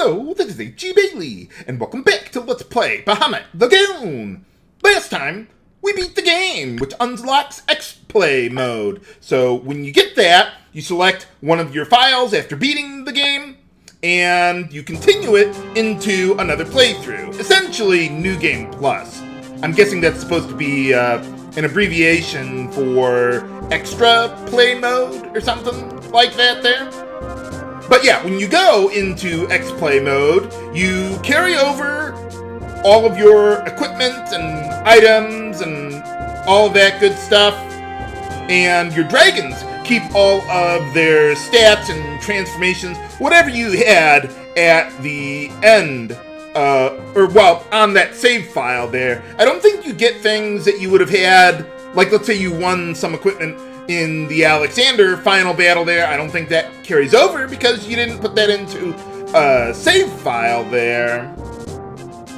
Hello, this is H.G. Bailey, and welcome back to Let's Play Bahamut Lagoon! Last time, we beat the game, which unlocks X-Play mode. So when you get that, you select one of your files after beating the game, and you continue it into another playthrough. Essentially, New Game Plus. I'm guessing that's supposed to be an abbreviation for Extra Play Mode or something like that there. But yeah, when you go into X-Play mode, you carry over all of your equipment and items and all of that good stuff. And your dragons keep all of their stats and transformations, whatever you had at the end, on that save file there. I don't think you get things that you would have had, like let's say you won some equipment in the Alexander final battle there. I don't think that carries over because you didn't put that into a save file there.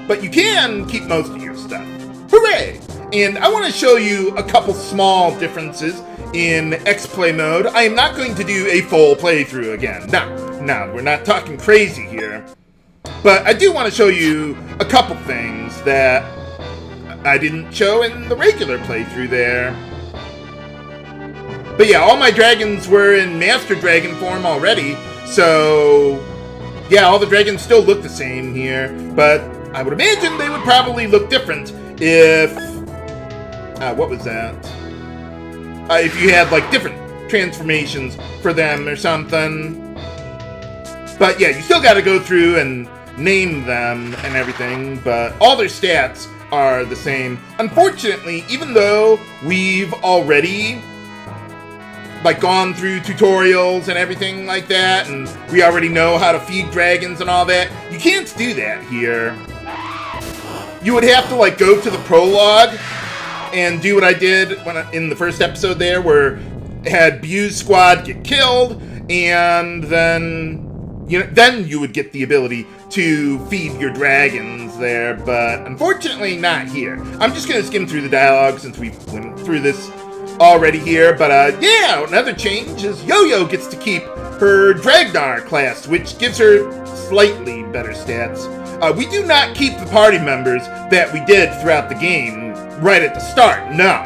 But you can keep most of your stuff. Hooray! And I want to show you a couple small differences in X-Play mode. I am not going to do a full playthrough again. No, we're not talking crazy here. But I do want to show you a couple things that I didn't show in the regular playthrough there. But yeah, all my dragons were in Master Dragon form already, so yeah, all the dragons still look the same here, but I would imagine they would probably look different if, what was that? If you had like different transformations for them or something. But yeah, you still gotta go through and name them and everything, but all their stats are the same. Unfortunately, even though we've already gone through tutorials and everything like that, and we already know how to feed dragons and all that, you can't do that here. You would have to go to the prologue and do what I did in the first episode there, where I had Bu's squad get killed, and then you would get the ability to feed your dragons there, but unfortunately not here. I'm just gonna skim through the dialogue since we went through this already here, but yeah, another change is Yo-Yo gets to keep her Dragnar class, which gives her slightly better stats. We do not keep the party members that we did throughout the game right at the start. No.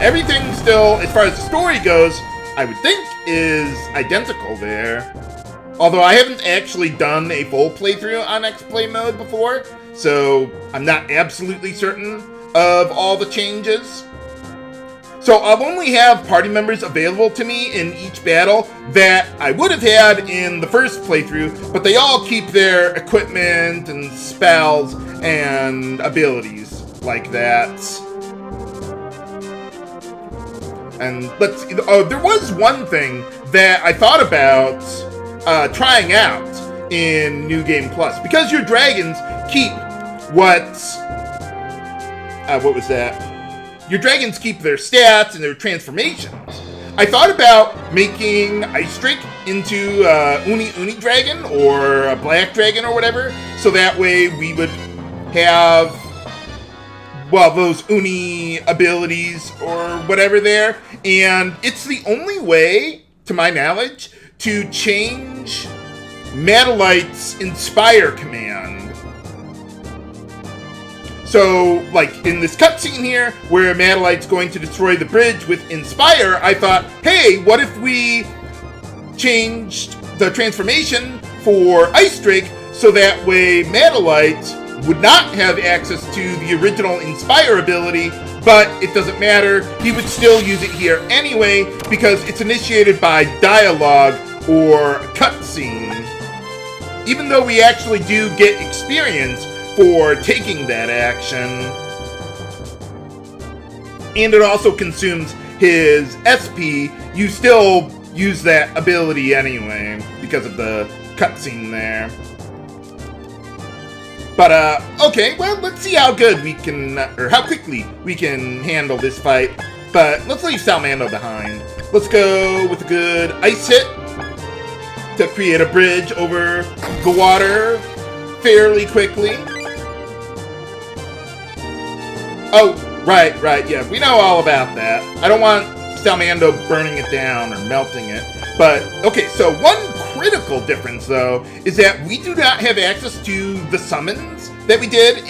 Everything still, as far as the story goes, I would think is identical there. Although I haven't actually done a full playthrough on X-Play mode before, so I'm not absolutely certain of all the changes. So I'll only have party members available to me in each battle that I would have had in the first playthrough, but they all keep their equipment and spells and abilities like that. And there was one thing that I thought about trying out in New Game Plus, because your dragons keep what was that? Your dragons keep their stats and their transformations. I thought about making Ice Drake into Uni Dragon or a Black Dragon or whatever, so that way we would have, those Uni abilities or whatever there. And it's the only way, to my knowledge, to change Madolite's Inspire command. So, in this cutscene here, where Madolite's going to destroy the bridge with Inspire, I thought, hey, what if we changed the transformation for Ice Drake so that way Madolite would not have access to the original Inspire ability, but it doesn't matter, he would still use it here anyway, because it's initiated by dialogue or cutscene. Even though we actually do get experience for taking that action. And it also consumes his SP. You still use that ability anyway because of the cutscene there. But, okay, well, let's see how good we can, or how quickly we can handle this fight. But let's leave Salmando behind. Let's go with a good ice hit to create a bridge over the water fairly quickly. Oh, right, yeah, we know all about that. I don't want Salmando burning it down or melting it. But, okay, so one critical difference, though, is that we do not have access to the summons that we did at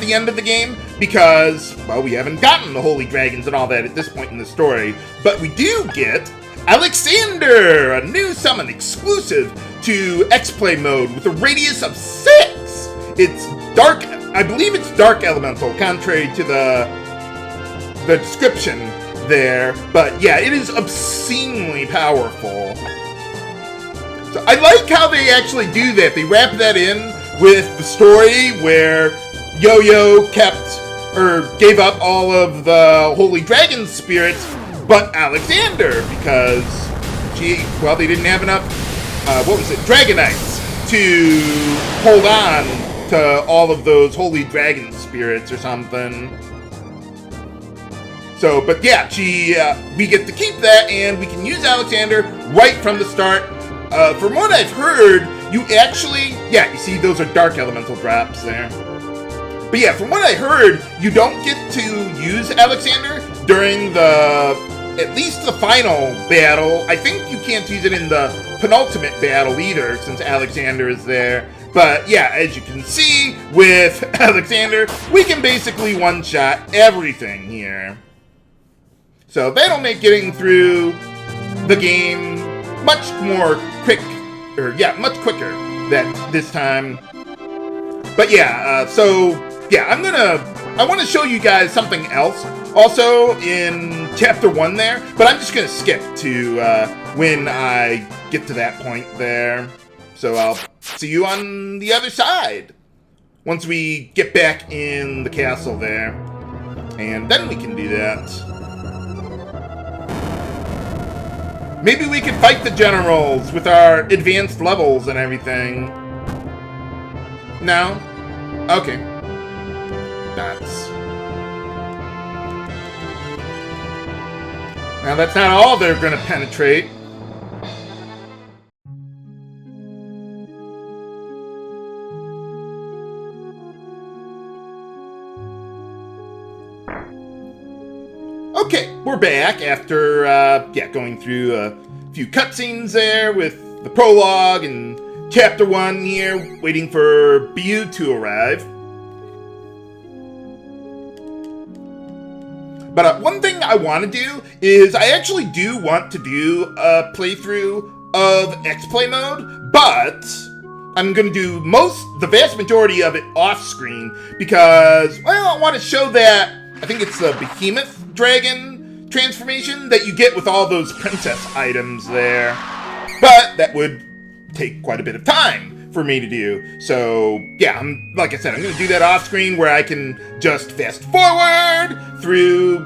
the end of the game, because, well, we haven't gotten the Holy Dragons and all that at this point in the story. But we do get Alexander, a new summon exclusive to X-Play mode with a radius of 6. It's dark, I believe it's dark elemental, contrary to the description there. But yeah, it is obscenely powerful. So I like how they actually do that. They wrap that in with the story where Yo-Yo gave up all of the Holy Dragon spirits, but Alexander, because they didn't have enough, Dragonites to hold on to all of those Holy Dragon spirits or something. So, but yeah, we get to keep that, and we can use Alexander right from the start. From what I've heard, you see those are dark elemental drops there. But yeah, from what I heard, you don't get to use Alexander during at least the final battle. I think you can't use it in the penultimate battle either, since Alexander is there. But yeah, as you can see with Alexander, we can basically one-shot everything here. So that'll make getting through the game much quicker this time. But yeah, I want to show you guys something else also in chapter 1 there, but I'm just going to skip to when I get to that point there. So I'll see you on the other side once we get back in the castle there, and then we can do that. Maybe we can fight the generals with our advanced levels and everything. No? Okay. Now that's not all they're gonna penetrate. Okay, we're back after going through a few cutscenes there with the prologue and chapter 1 here, waiting for Bu to arrive. But one thing I want to do is I actually do want to do a playthrough of X-Play mode, but I'm going to do the vast majority of it off-screen because, well, I want to show that, I think it's the Bahamut Dragon transformation that you get with all those princess items there. But that would take quite a bit of time for me to do. So, yeah, like I said, I'm going to do that off-screen where I can just fast forward through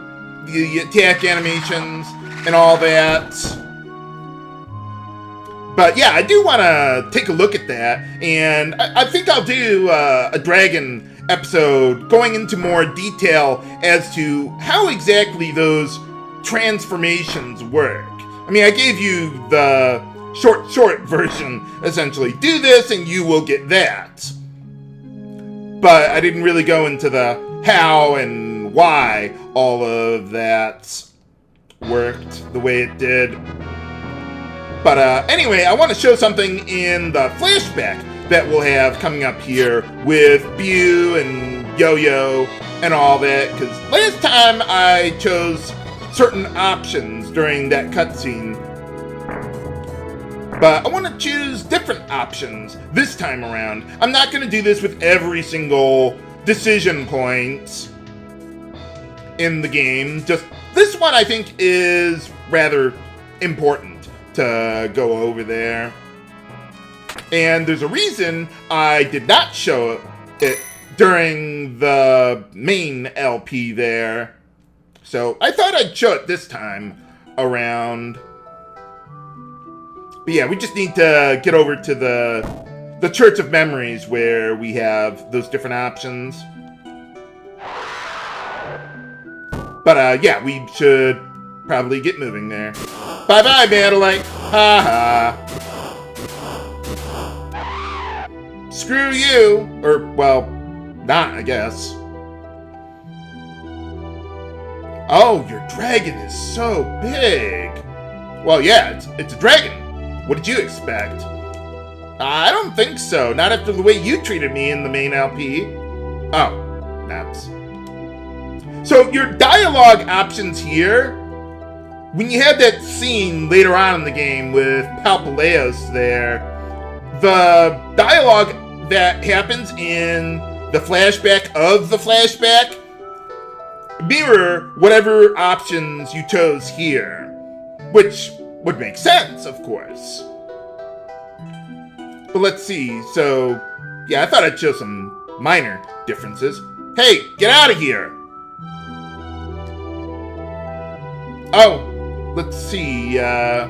the attack animations and all that. But yeah, I do want to take a look at that, and I think I'll do a dragon episode going into more detail as to how exactly those transformations work. I mean, I gave you the short version, essentially. Do this and you will get that. But I didn't really go into the how and why all of that worked the way it did. But anyway, I want to show something in the flashback that we'll have coming up here with Bu and Yo-Yo and all that, because last time I chose certain options during that cutscene, but I want to choose different options this time around. I'm not going to do this with every single decision point in the game. Just this one I think is rather important to go over there. And there's a reason I did not show it during the main LP there. So I thought I'd show it this time around. But yeah, we just need to get over to the Church of Memories where we have those different options. But yeah, we should probably get moving there. Bye-bye, Madeline. Ha-ha. Screw you. Or, well, not, I guess. Oh, your dragon is so big. Well, yeah, it's a dragon. What did you expect? I don't think so. Not after the way you treated me in the main LP. Oh, naps. So your dialogue options here, when you had that scene later on in the game with Palpaleos there, the dialogue that happens in the flashback of the flashback mirror whatever options you chose here, which would make sense, of course. But let's see, so yeah, I thought I'd show some minor differences. Hey, get out of here! Oh, let's see, I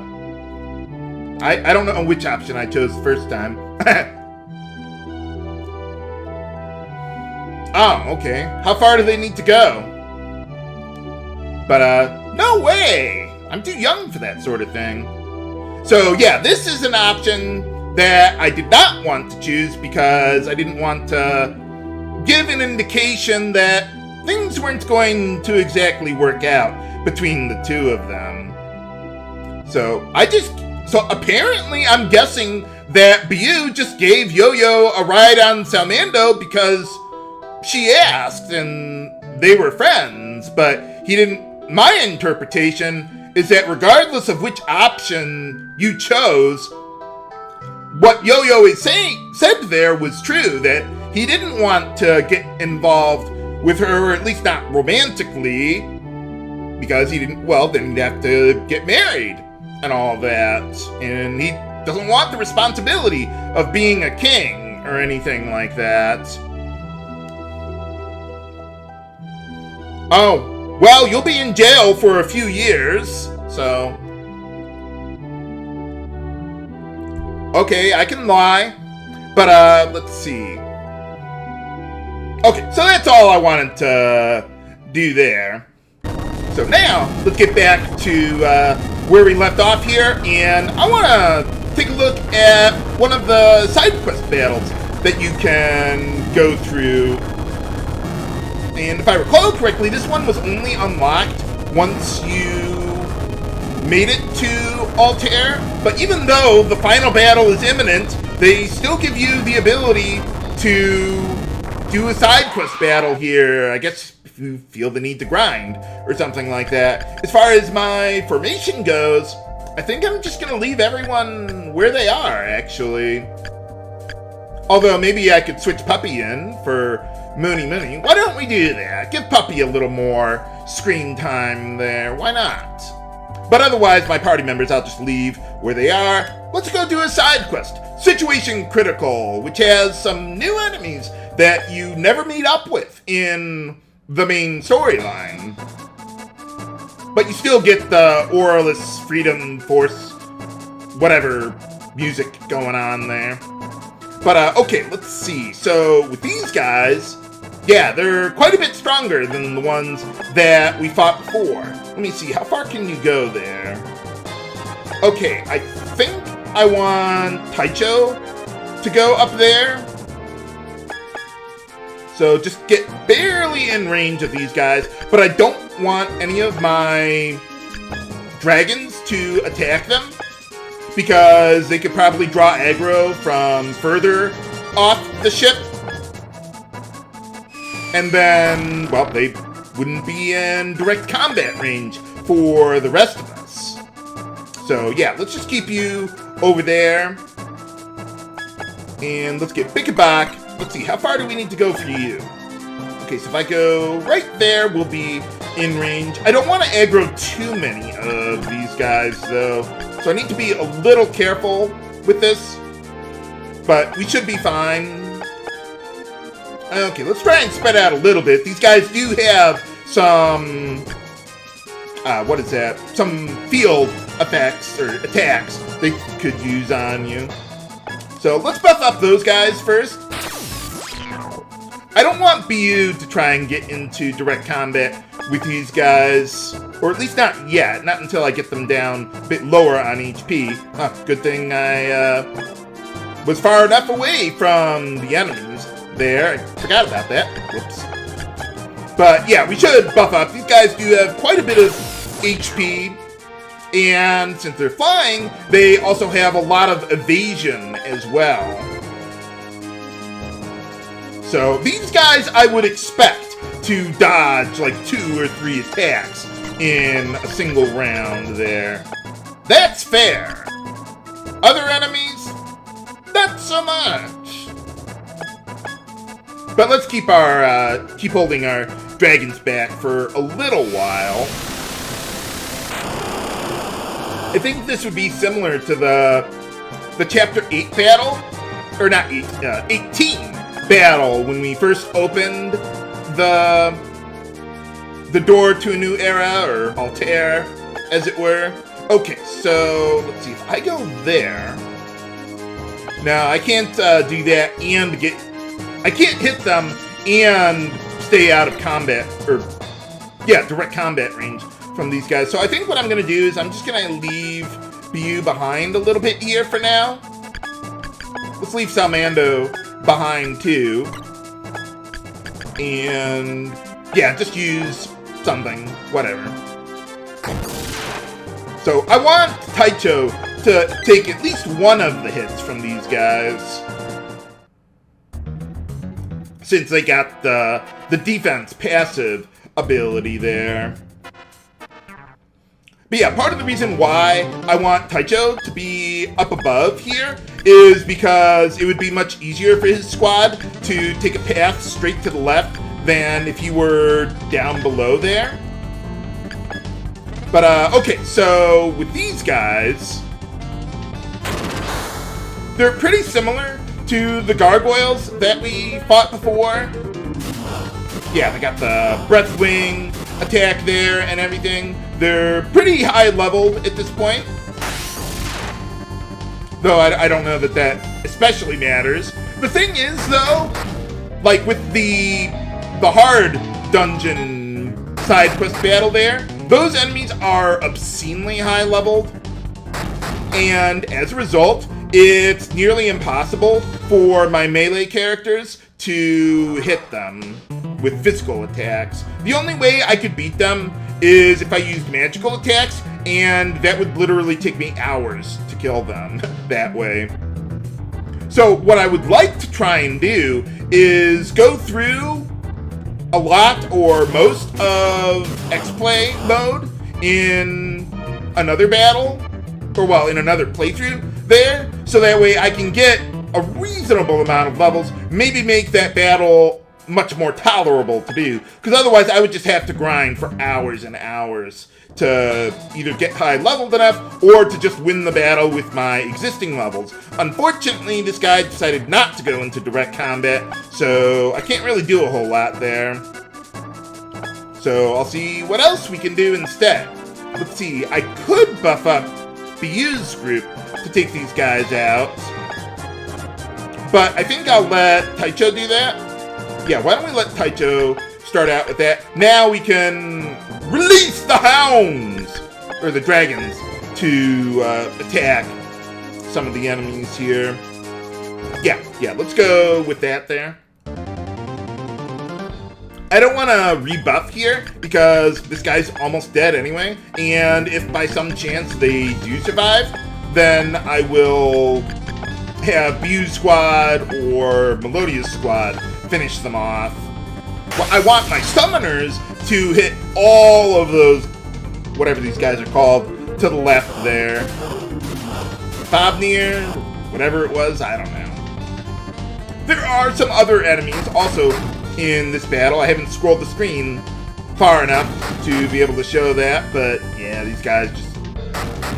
don't know which option I chose the first time. Oh, okay. How far do they need to go? But, no way! I'm too young for that sort of thing. So, yeah, this is an option that I did not want to choose because I didn't want to give an indication that things weren't going to exactly work out between the two of them. So apparently I'm guessing that Biu just gave Yo-Yo a ride on Salmando because she asked and they were friends, but he didn't. My interpretation is that regardless of which option you chose, what Yo-Yo is said there was true, that he didn't want to get involved with her, or at least not romantically, because he didn't, well, then he'd have to get married and all that, and he doesn't want the responsibility of being a king or anything like that. Oh, well, you'll be in jail for a few years, so... Okay, I can lie, but, let's see. Okay, so that's all I wanted to do there. So now, let's get back to, where we left off here, and I want to take a look at one of the side quest battles that you can go through. And if I recall correctly, this one was only unlocked once you made it to Altair, but even though the final battle is imminent, they still give you the ability to do a side quest battle here, I guess if you feel the need to grind, or something like that. As far as my formation goes, I think I'm just gonna leave everyone where they are, actually. Although maybe I could switch Puppy in for Mooney. Why don't we do that? Give Puppy a little more screen time there, why not? But otherwise, my party members, I'll just leave where they are. Let's go do a side quest, Situation Critical, which has some new enemies that you never meet up with in the main storyline. But you still get the Auralus Freedom Force, whatever music going on there. But, okay, let's see. So, with these guys, yeah, they're quite a bit stronger than the ones that we fought before. Let me see, how far can you go there? Okay, I think I want Taicho to go up there. So just get barely in range of these guys, but I don't want any of my dragons to attack them, because they could probably draw aggro from further off the ship. And then, well, they wouldn't be in direct combat range for the rest of us. So yeah, let's just keep you over there. And let's get Bickaback. Let's see, how far do we need to go for you? Okay, so if I go right there, we'll be in range. I don't want to aggro too many of these guys, though. So I need to be a little careful with this. But we should be fine. Okay, let's try and spread out a little bit. These guys do have some... what is that? Some field effects, or attacks, they could use on you. So let's buff up those guys first. I don't want BU to try and get into direct combat with these guys, or at least not yet, not until I get them down a bit lower on HP. Good thing I was far enough away from the enemies there. I forgot about that. Whoops. But yeah, we should buff up. These guys do have quite a bit of HP, And since they're flying, they also have a lot of evasion as well. So these guys I would expect to dodge like 2 or 3 attacks in a single round there. That's fair. Other enemies, not so much. But let's keep holding our dragons back for a little while. I think this would be similar to the Chapter 8 battle, or not 8, 18 battle when we first opened the door to a new era, or Altair, as it were. Okay, so let's see, if I go there. Now, I can't do that and I can't hit them and stay out of combat, or, yeah, direct combat range from these guys. So I think what I'm going to do is I'm just going to leave Bu behind a little bit here for now. Let's leave Salmando behind too. And yeah, just use something, whatever. So I want Taicho to take at least one of the hits from these guys, since they got the defense passive ability there. But yeah, part of the reason why I want Taicho to be up above here is because it would be much easier for his squad to take a path straight to the left than if he were down below there. But, okay, so with these guys, they're pretty similar to the gargoyles that we fought before. Yeah, they got the breath wing attack there and everything. They're pretty high leveled at this point. Though I don't know that especially matters. The thing is, though, like with the hard dungeon side quest battle there, those enemies are obscenely high leveled. And as a result, it's nearly impossible for my melee characters to hit them with physical attacks. The only way I could beat them is if I used magical attacks, and that would literally take me hours to kill them that way. So what I would like to try and do is go through a lot or most of X-Play mode in another battle, or well, in another playthrough there, so that way I can get a reasonable amount of levels, maybe make that battle much more tolerable to do, because otherwise I would just have to grind for hours and hours to either get high leveled enough or to just win the battle with my existing levels. Unfortunately, this guy decided not to go into direct combat, so I can't really do a whole lot there. So I'll see what else we can do instead. Let's see, I could buff up Bu's group to take these guys out, but I think I'll let Taicho do that. Yeah, why don't we let Taicho start out with that? Now we can release the hounds, or the dragons, to attack some of the enemies here. Yeah, let's go with that there. I don't want to rebuff here, because this guy's almost dead anyway, and if by some chance they do survive, then I will have Bu's squad or Melodia's squad finish them off. Well, I want my summoners to hit all of those, whatever these guys are called, to the left there. Fabnir, whatever it was, I don't know. There are some other enemies also in this battle. I haven't scrolled the screen far enough to be able to show that, but yeah, these guys just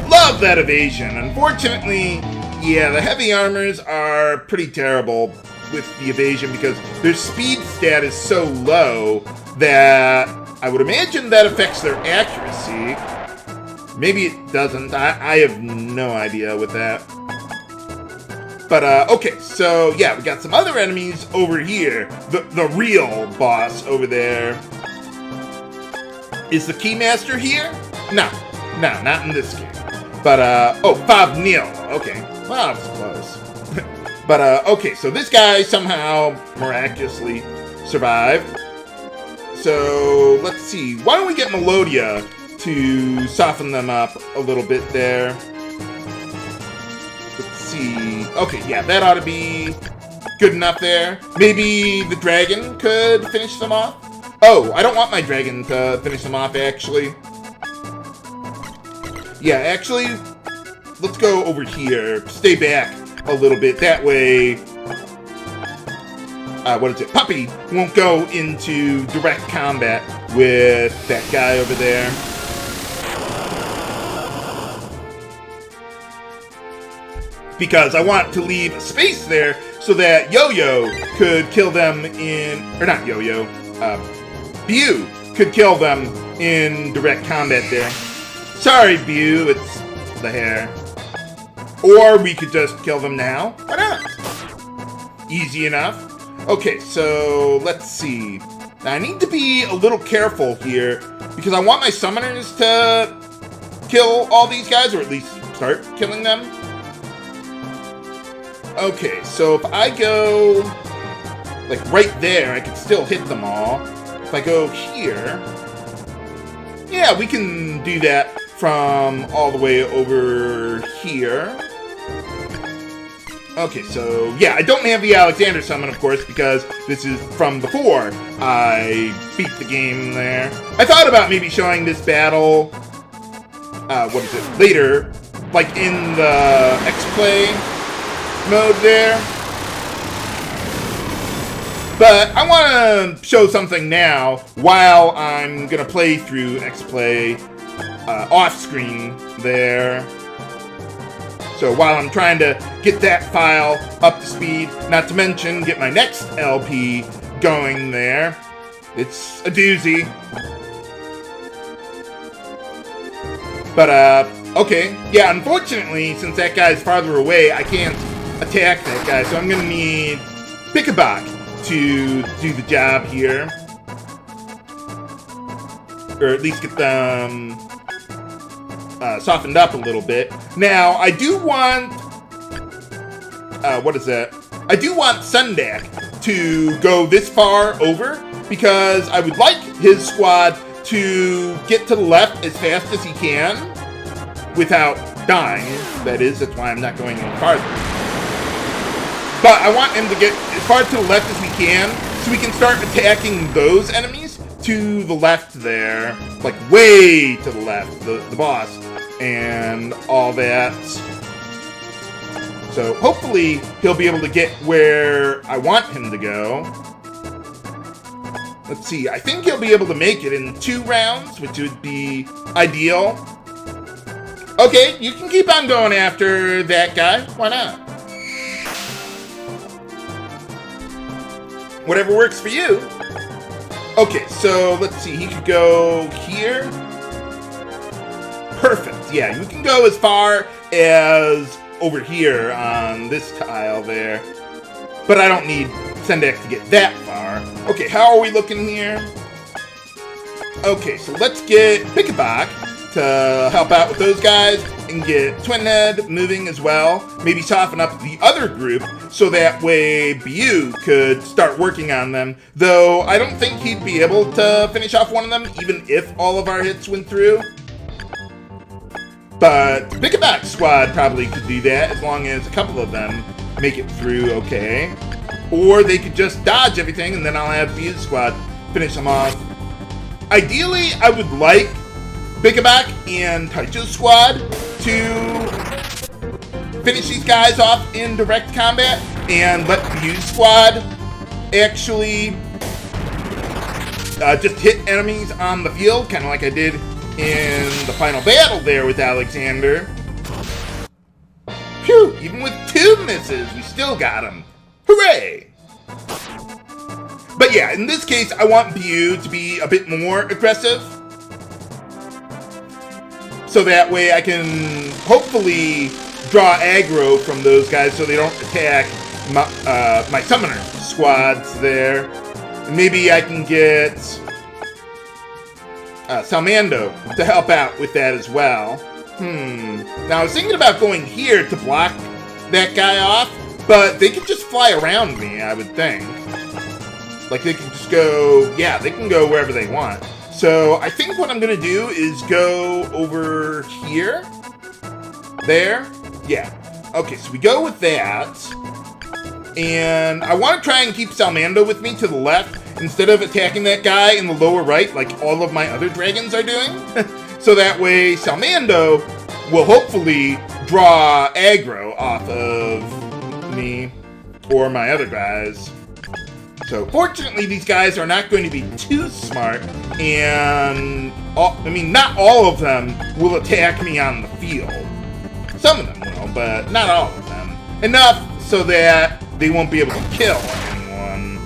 love that evasion. Unfortunately, yeah, the heavy armors are pretty terrible with the evasion because their speed stat is so low that I would imagine that affects their accuracy. Maybe it doesn't. I have no idea with that. But, okay, so, yeah, we got some other enemies over here. The real boss over there. Is the Keymaster here? No, not in this game. But, oh, Fabnir. Okay, well, that was close. But, okay, so this guy somehow miraculously survived. So, let's see. Why don't we get Melodia to soften them up a little bit there. Let's see. Okay, yeah, that ought to be good enough there. Maybe the dragon could finish them off. Oh, I don't want my dragon to finish them off, actually. Yeah, actually, let's go over here. Stay back a little bit. That way, what is it? Puppy won't go into direct combat with that guy over there. Because I want to leave space there so that Yo-Yo could kill them in... Or not Yo-Yo. Bew could kill them in direct combat there. Sorry, Bew, it's the hair. Or we could just kill them now. Why not? Easy enough. Okay, so let's see. Now, I need to be a little careful here because I want my summoners to kill all these guys, or at least start killing them. Okay, so if I go like right there, I can still hit them all. If I go here, yeah, we can do that from all the way over here. Okay, so yeah, I don't have the Alexander summon, of course, because this is from before I beat the game there. I thought about maybe showing this battle, later, like in the X-Play mode there. But I want to show something now while I'm going to play through X-Play off-screen there. So while I'm trying to get that file up to speed, not to mention get my next LP going there. It's a doozy. But, okay. Yeah, unfortunately, since that guy's farther away, I can't attack that guy. So I'm going to need Pickabok to do the job here. Or at least get them softened up a little bit. Now, I do want... I do want Sundak to go this far over, because I would like his squad to get to the left as fast as he can without dying. That is, that's why I'm not going any farther. But I want him to get as far to the left as we can, so we can start attacking those enemies to the left there. Like, way to the left, the boss, and all that. So, hopefully, he'll be able to get where I want him to go. Let's see, I think he'll be able to make it in 2 rounds, which would be ideal. Okay, you can keep on going after that guy. Why not? Whatever works for you. Okay, so let's see. He could go here. Perfect. Yeah, you can go as far as over here on this tile there. But I don't need Sendak to get that far. Okay, how are we looking here? Okay, so let's get Pickabok to help out with those guys and get Twinhead moving as well. Maybe soften up the other group so that way Bew could start working on them. Though I don't think he'd be able to finish off one of them even if all of our hits went through. But Pickabok's squad probably could do that as long as a couple of them make it through okay. Or they could just dodge everything and then I'll have Bew's squad finish them off. Ideally, I would like Pickabok and Taicho's squad to finish these guys off in direct combat and let Bew's squad actually just hit enemies on the field, kind of like I did in the final battle there with Alexander. Phew, even with 2 misses, we still got him. Hooray! But yeah, in this case, I want Bew to be a bit more aggressive. So that way I can hopefully draw aggro from those guys so they don't attack my summoner squads there. And maybe I can get Salmando to help out with that as well. Now I was thinking about going here to block that guy off, but they could just fly around me, I would think. Like they can just go, yeah, they can go wherever they want. So I think what I'm going to do is go over here. There. Yeah. Okay, so we go with that. And I want to try and keep Salmando with me to the left instead of attacking that guy in the lower right like all of my other dragons are doing. So that way Salmando will hopefully draw aggro off of me or my other guys. So fortunately these guys are not going to be too smart, and not all of them will attack me on the field. Some of them will, but not all of them. Enough so that they won't be able to kill anyone.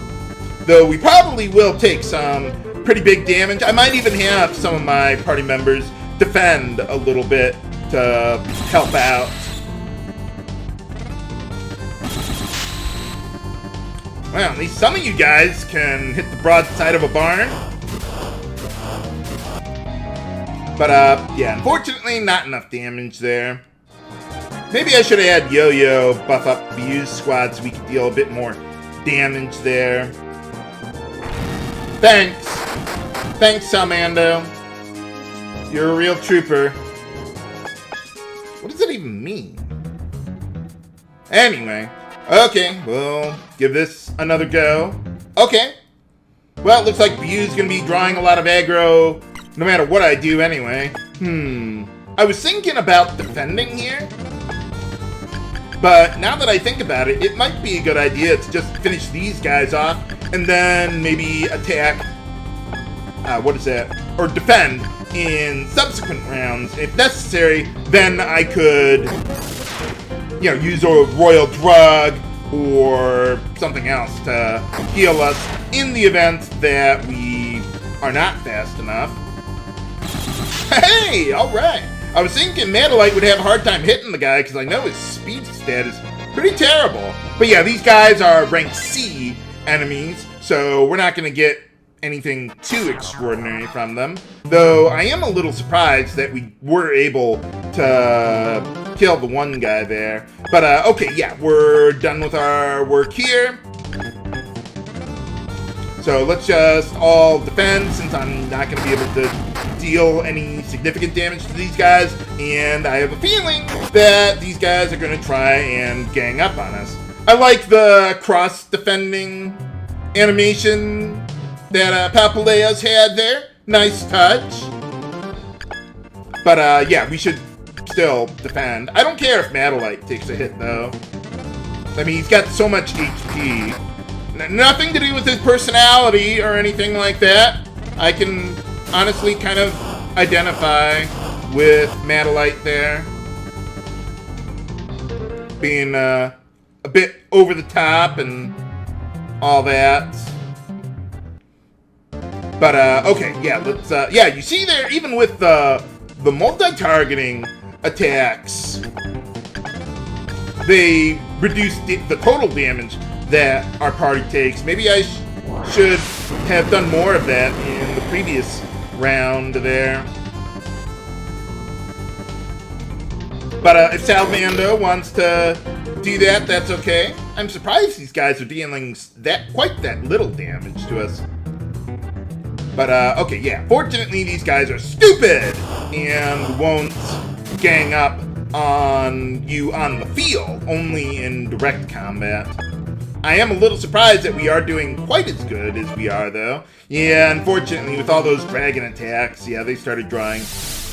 Though we probably will take some pretty big damage. I might even have some of my party members defend a little bit to help out. Well, at least some of you guys can hit the broadside of a barn. But, yeah, unfortunately, not enough damage there. Maybe I should have had Yo-Yo buff up the use squad so we could deal a bit more damage there. Thanks. Thanks, Salmando. You're a real trooper. What does that even mean? Anyway. Okay, we'll give this another go. Okay. Well, it looks like Bu's gonna be drawing a lot of aggro no matter what I do anyway. I was thinking about defending here. But now that I think about it, it might be a good idea to just finish these guys off and then maybe attack, or defend in subsequent rounds. If necessary, then I could, use a royal drug or something else to heal us in the event that we are not fast enough. Hey, alright. I was thinking Madolite would have a hard time hitting the guy because I know his speed stat is pretty terrible. But yeah, these guys are rank C enemies, so we're not going to get anything too extraordinary from them. Though I am a little surprised that we were able to kill the one guy there. But okay, yeah, we're done with our work here. So let's just all defend since I'm not going to be able to deal any significant damage to these guys. And I have a feeling that these guys are going to try and gang up on us. I like the cross-defending animation that Papalea's had there. Nice touch. But yeah, we should still defend. I don't care if Madolite takes a hit, though. I mean, he's got so much HP. Nothing to do with his personality or anything like that. I can honestly kind of identify with Madolite there. Being a bit over the top and all that. But, okay, yeah, let's, yeah, you see there, even with the multi-targeting attacks, they reduce the total damage that our party takes. Maybe I should have done more of that in the previous round there. But if Salmando wants to do that, that's okay. I'm surprised these guys are dealing quite that little damage to us. But, okay, yeah. Fortunately, these guys are stupid and won't gang up on you on the field, only in direct combat. I am a little surprised that we are doing quite as good as we are, though. Yeah, unfortunately, with all those dragon attacks, yeah, they started drawing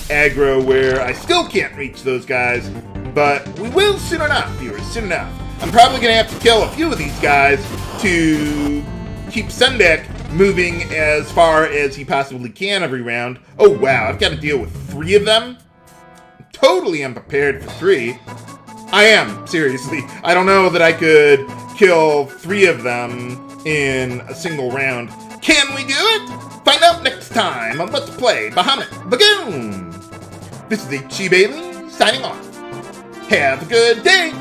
aggro where I still can't reach those guys. But we will soon enough, viewers, soon enough. I'm probably going to have to kill a few of these guys to keep Sendek moving as far as he possibly can every round. Oh, wow, I've got to deal with 3 of them? Totally unprepared for 3. I am, seriously. I don't know that I could kill 3 of them in a single round. Can we do it? Find out next time on Let's Play Bahamut Lagoon. This is H.C. Bailey signing off. Have a good day.